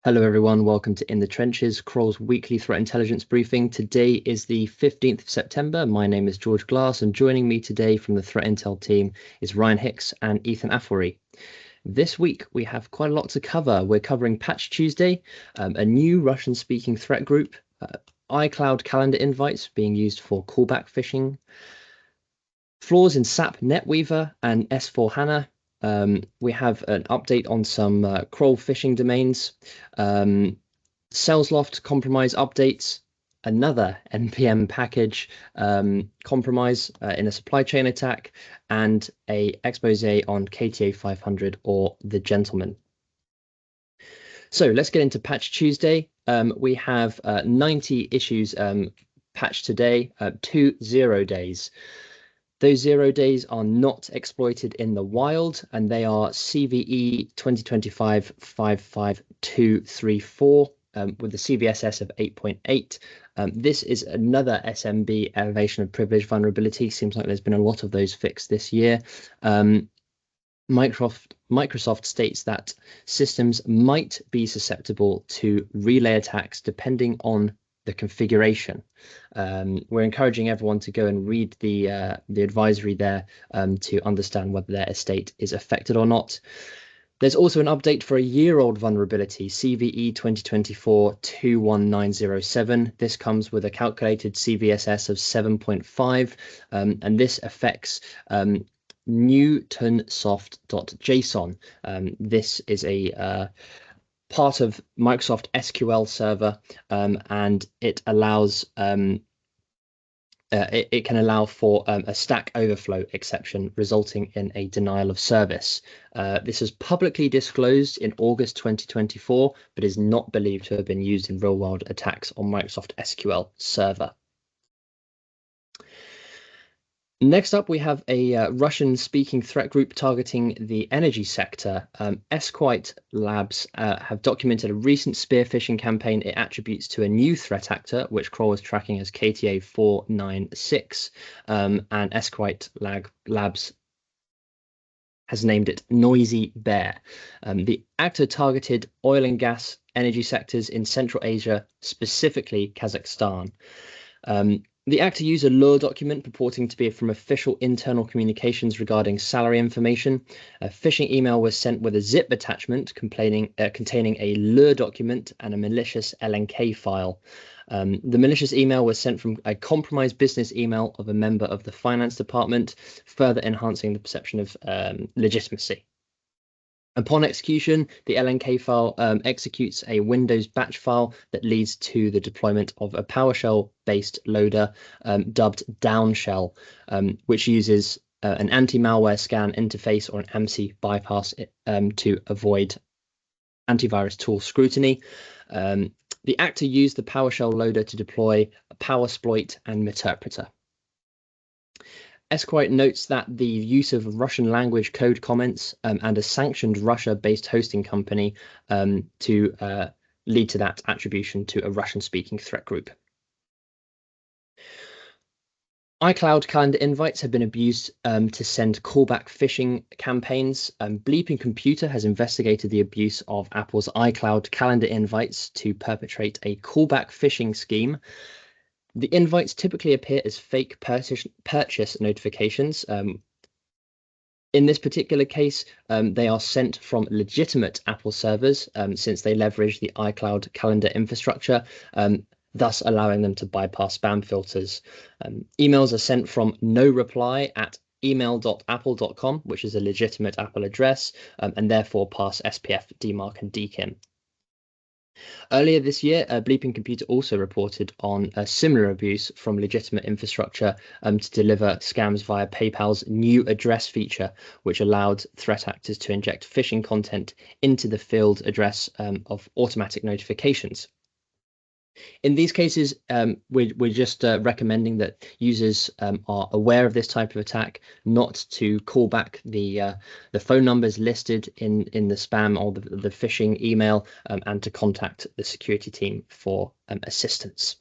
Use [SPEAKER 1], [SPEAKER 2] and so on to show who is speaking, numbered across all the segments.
[SPEAKER 1] Hello everyone, welcome to In the Trenches, Kroll's weekly threat intelligence briefing. Today is the 15th of September. My name is George Glass, and joining me today from the Threat Intel team is Ryan Hicks and Ethan Affery. This week we have quite a lot to cover. We're covering Patch Tuesday, a new Russian-speaking threat group, iCloud calendar invites being used for callback phishing, flaws in SAP NetWeaver and S4HANA. We have an update on some Kroll phishing domains, Salesloft compromise updates, another NPM package compromise in a supply chain attack, and a expose on KTA496 or the Gentleman. So let's get into Patch Tuesday. We have 90 issues patched today, 2 0 days. Those 0 days are not exploited in the wild, and they are CVE 2025-55234 with the CVSS of 8.8. This is another SMB elevation of privilege vulnerability. Seems like there's been a lot of those fixed this year. Microsoft states that systems might be susceptible to relay attacks depending on the configuration. We're encouraging everyone to go and read the advisory there to understand whether their estate is affected or not. There's also an update for a year-old vulnerability, CVE 2024-21907. This comes with a calculated CVSS of 7.5, and this affects newtonsoft.json. This is a part of Microsoft SQL Server, and it allows it can allow for a Stack Overflow exception, resulting in a denial of service. This was publicly disclosed in August 2024, but is not believed to have been used in real-world attacks on Microsoft SQL Server. Next up, we have a Russian-speaking threat group targeting the energy sector. Seqrite Labs have documented a recent spear-phishing campaign it attributes to a new threat actor, which Kroll is tracking as KTA496, and Seqrite Labs has named it Noisy Bear. The actor targeted oil and gas energy sectors in Central Asia, specifically Kazakhstan. The actor used a lure document purporting to be from official internal communications regarding salary information. A phishing email was sent with a zip attachment containing a lure document and a malicious LNK file. The malicious email was sent from a compromised business email of a member of the finance department, further enhancing the perception of legitimacy. Upon execution, the LNK file executes a Windows batch file that leads to the deployment of a PowerShell-based loader dubbed DownShell, which uses an anti-malware scan interface or an AMSI bypass to avoid antivirus tool scrutiny. The actor used the PowerShell loader to deploy a PowerSploit and Meterpreter. SeqRite notes that the use of Russian language code comments and a sanctioned Russia-based hosting company to lead to that attribution to a Russian-speaking threat group. iCloud calendar invites have been abused to send callback phishing campaigns. Bleeping Computer has investigated the abuse of Apple's iCloud calendar invites to perpetrate a callback phishing scheme. The invites typically appear as fake purchase notifications. In this particular case, they are sent from legitimate Apple servers since they leverage the iCloud calendar infrastructure, thus allowing them to bypass spam filters. Emails are sent from noreply@email.apple.com, which is a legitimate Apple address, and therefore pass SPF, DMARC, and DKIM. Earlier this year, Bleeping Computer also reported on a similar abuse from legitimate infrastructure to deliver scams via PayPal's new address feature, which allowed threat actors to inject phishing content into the field address of automatic notifications. In these cases, we're just recommending that users are aware of this type of attack, not to call back the phone numbers listed in the spam or the phishing email, and to contact the security team for assistance.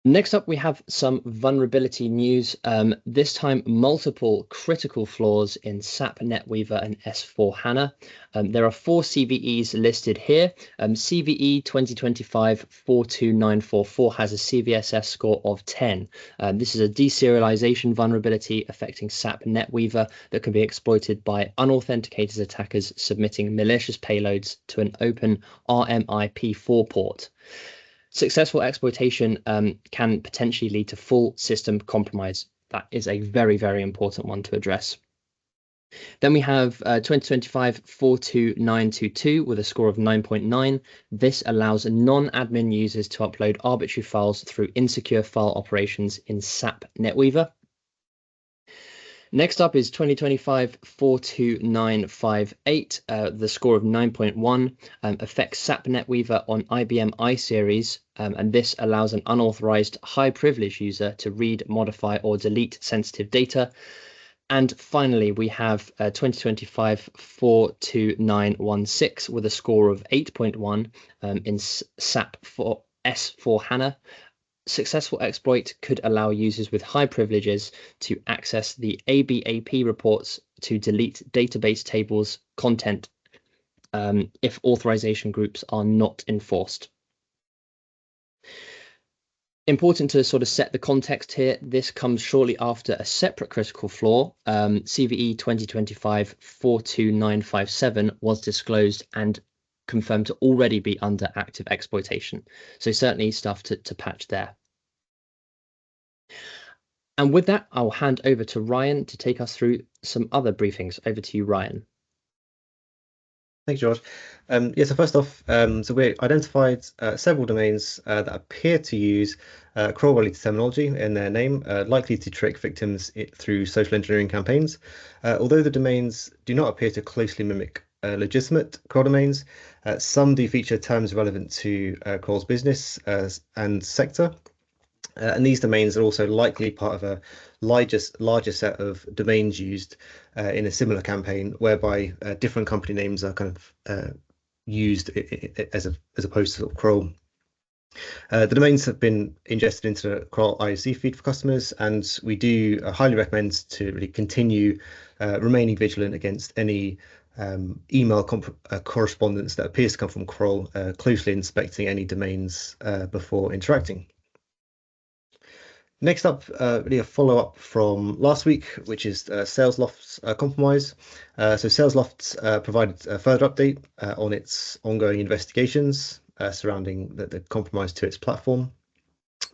[SPEAKER 1] Next up, we have some vulnerability news. This time, multiple critical flaws in SAP NetWeaver and S/4HANA. There are 4 CVEs listed here. CVE 2025-42944 has a CVSS score of 10. This is a deserialization vulnerability affecting SAP NetWeaver that can be exploited by unauthenticated attackers submitting malicious payloads to an open RMIP4 port. Successful exploitation can potentially lead to full system compromise. That is a very, very important one to address. Then we have 2025-42922 with a score of 9.9. This allows non-admin users to upload arbitrary files through insecure file operations in SAP NetWeaver. Next up is 2025-42958, the score of 9.1, affects SAP NetWeaver on IBM iSeries, and this allows an unauthorized high-privilege user to read, modify, or delete sensitive data. And finally, we have 2025-42916 with a score of 8.1 in SAP S/4HANA. Successful exploit could allow users with high privileges to access the ABAP reports to delete database tables content if authorization groups are not enforced. Important to sort of set the context here. This comes shortly after a separate critical flaw, CVE 2025-42957, was disclosed and confirmed to already be under active exploitation. So certainly stuff to patch there. And with that, I'll hand over to Ryan to take us through some other briefings. Over to you, Ryan.
[SPEAKER 2] Thanks, George. Yeah, so first off, so we identified several domains that appear to use Kroll-related terminology in their name, likely to trick victims through social engineering campaigns. Although the domains do not appear to closely mimic legitimate Kroll domains, some do feature terms relevant to Kroll's business and sector. And these domains are also likely part of a larger set of domains used in a similar campaign, whereby different company names are kind of used as opposed to sort of Kroll. The domains have been ingested into the Kroll IOC feed for customers, and we do highly recommend to really continue remaining vigilant against any email correspondence that appears to come from Kroll, closely inspecting any domains before interacting. Next up, really a follow-up from last week, which is Salesloft's compromise. So Salesloft provided a further update on its ongoing investigations surrounding the compromise to its platform.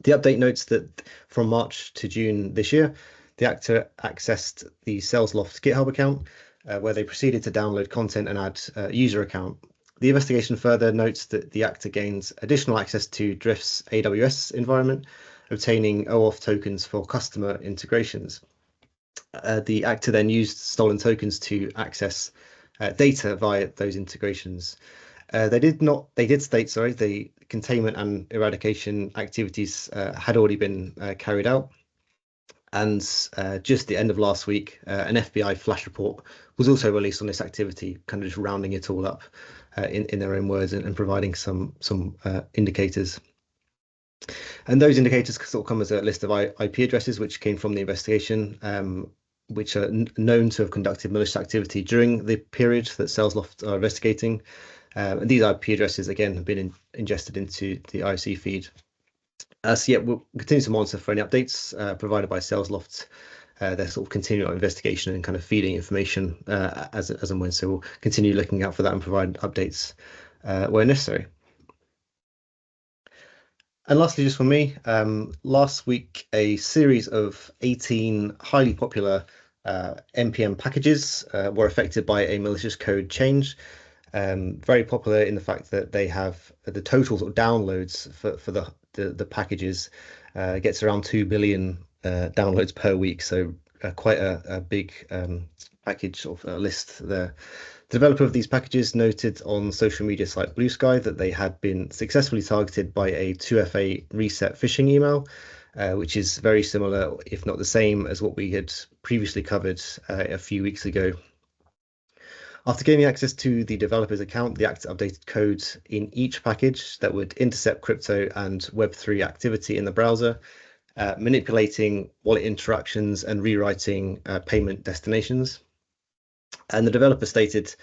[SPEAKER 2] The update notes that from March to June this year, the actor accessed the Salesloft GitHub account, where they proceeded to download content and add a user account. The investigation further notes that the actor gains additional access to Drift's AWS environment, obtaining OAuth tokens for customer integrations. The actor then used stolen tokens to access data via those integrations. They did state, the containment and eradication activities had already been carried out. And just the end of last week, an FBI flash report was also released on this activity, kind of just rounding it all up in their own words and providing some indicators. And those indicators sort of come as a list of IP addresses which came from the investigation, which are known to have conducted malicious activity during the period that Salesloft are investigating. And these IP addresses, again, have been ingested into the IOC feed. So yeah, we'll continue to monitor for any updates provided by Salesloft. They're sort of continuing our investigation and kind of feeding information as and when. So we'll continue looking out for that and provide updates where necessary. And lastly, just for me, last week, a series of 18 highly popular NPM packages were affected by a malicious code change. Very popular in the fact that they have the total sort of downloads for the packages gets around 2 billion downloads per week. So quite a big package of list there. The developer of these packages noted on social media site Blue Sky that they had been successfully targeted by a 2FA reset phishing email, which is very similar, if not the same, as what we had previously covered a few weeks ago. After gaining access to the developer's account, the actor updated code in each package that would intercept crypto and Web3 activity in the browser, manipulating wallet interactions and rewriting payment destinations. And the developer stated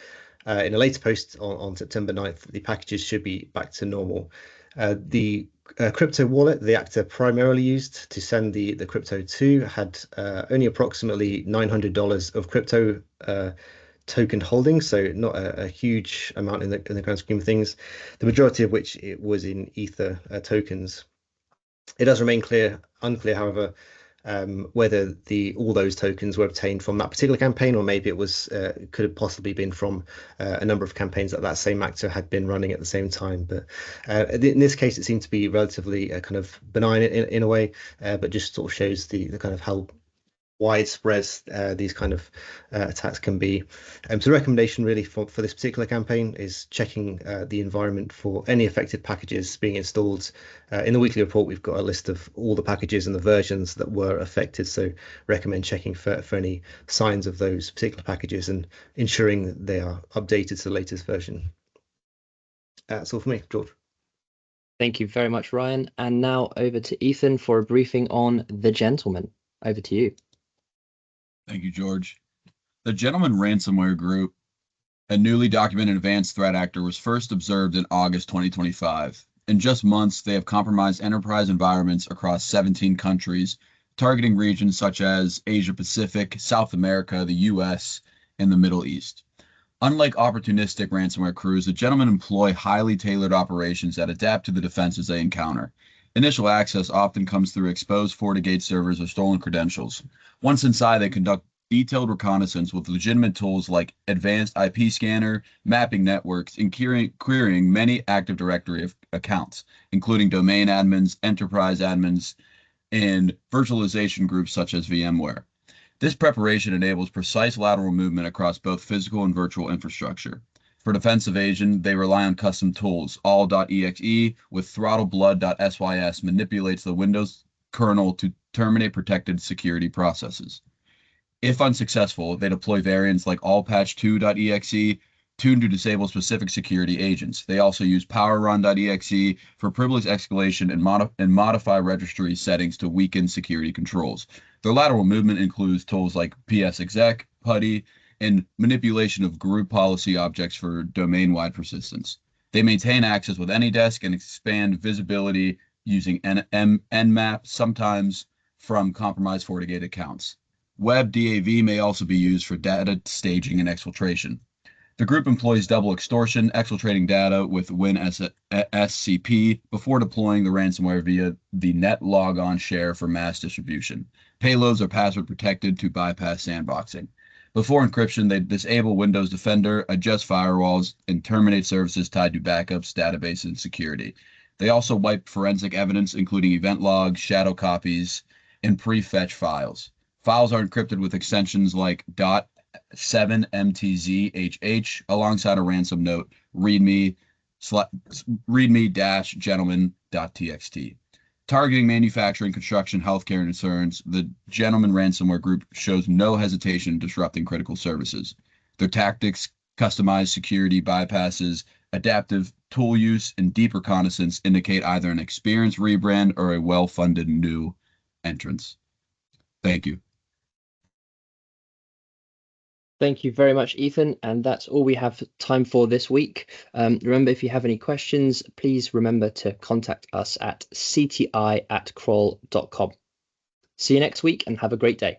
[SPEAKER 2] in a later post on September 9th that the packages should be back to normal. The crypto wallet the actor primarily used to send the crypto to had only approximately $900 of crypto token holdings, so not a huge amount in the grand scheme of things, the majority of which it was in Ether tokens. It does remain unclear, however, whether all those tokens were obtained from that particular campaign, or maybe it was could have possibly been from a number of campaigns that same actor had been running at the same time. But in this case, it seemed to be relatively kind of benign in a way, but just sort of shows the kind of how widespread these kind of attacks can be. So the recommendation really for this particular campaign is checking the environment for any affected packages being installed. In the weekly report, we've got a list of all the packages and the versions that were affected, so recommend checking for any signs of those particular packages and ensuring that they are updated to the latest version. That's all for me, George.
[SPEAKER 1] Thank you very much, Ryan. And now over to Ethan for a briefing on The Gentleman. Over to you.
[SPEAKER 3] Thank you, George. The Gentleman ransomware group, a newly documented advanced threat actor, was first observed in August 2025. In just months, they have compromised enterprise environments across 17 countries, targeting regions such as Asia Pacific, South America, the US, and the Middle East. Unlike opportunistic ransomware crews, the Gentlemen employ highly tailored operations that adapt to the defenses they encounter. Initial access often comes through exposed FortiGate servers or stolen credentials. Once inside, they conduct detailed reconnaissance with legitimate tools like advanced IP scanner, mapping networks, and querying many Active Directory accounts, including domain admins, enterprise admins, and virtualization groups such as VMware. This preparation enables precise lateral movement across both physical and virtual infrastructure. For defense evasion, they rely on custom tools. all.exe with throttleblood.sys manipulates the Windows kernel to terminate protected security processes. If unsuccessful, they deploy variants like allpatch2.exe tuned to disable specific security agents. They also use powerrun.exe for privilege escalation and modify registry settings to weaken security controls. Their lateral movement includes tools like psexec, putty, and manipulation of group policy objects for domain-wide persistence. They maintain access with AnyDesk and expand visibility using Nmap, sometimes from compromised FortiGate accounts. WebDAV may also be used for data staging and exfiltration. The group employs double extortion, exfiltrating data with WinSCP before deploying the ransomware via the net logon share for mass distribution. Payloads are password protected to bypass sandboxing. Before encryption, they disable Windows Defender, adjust firewalls, and terminate services tied to backups, databases, and security. They also wipe forensic evidence, including event logs, shadow copies, and pre-fetch files. Files are encrypted with extensions like .7mtzhh alongside a ransom note, readme-gentleman.txt. Targeting manufacturing, construction, healthcare, and insurance, the Gentleman Ransomware Group shows no hesitation in disrupting critical services. Their tactics, customized security bypasses, adaptive tool use, and deep reconnaissance indicate either an experienced rebrand or a well-funded new entrance. Thank you.
[SPEAKER 1] Thank you very much, Ethan. And that's all we have time for this week. Remember, if you have any questions, please remember to contact us at cti@kroll.com. See you next week and have a great day.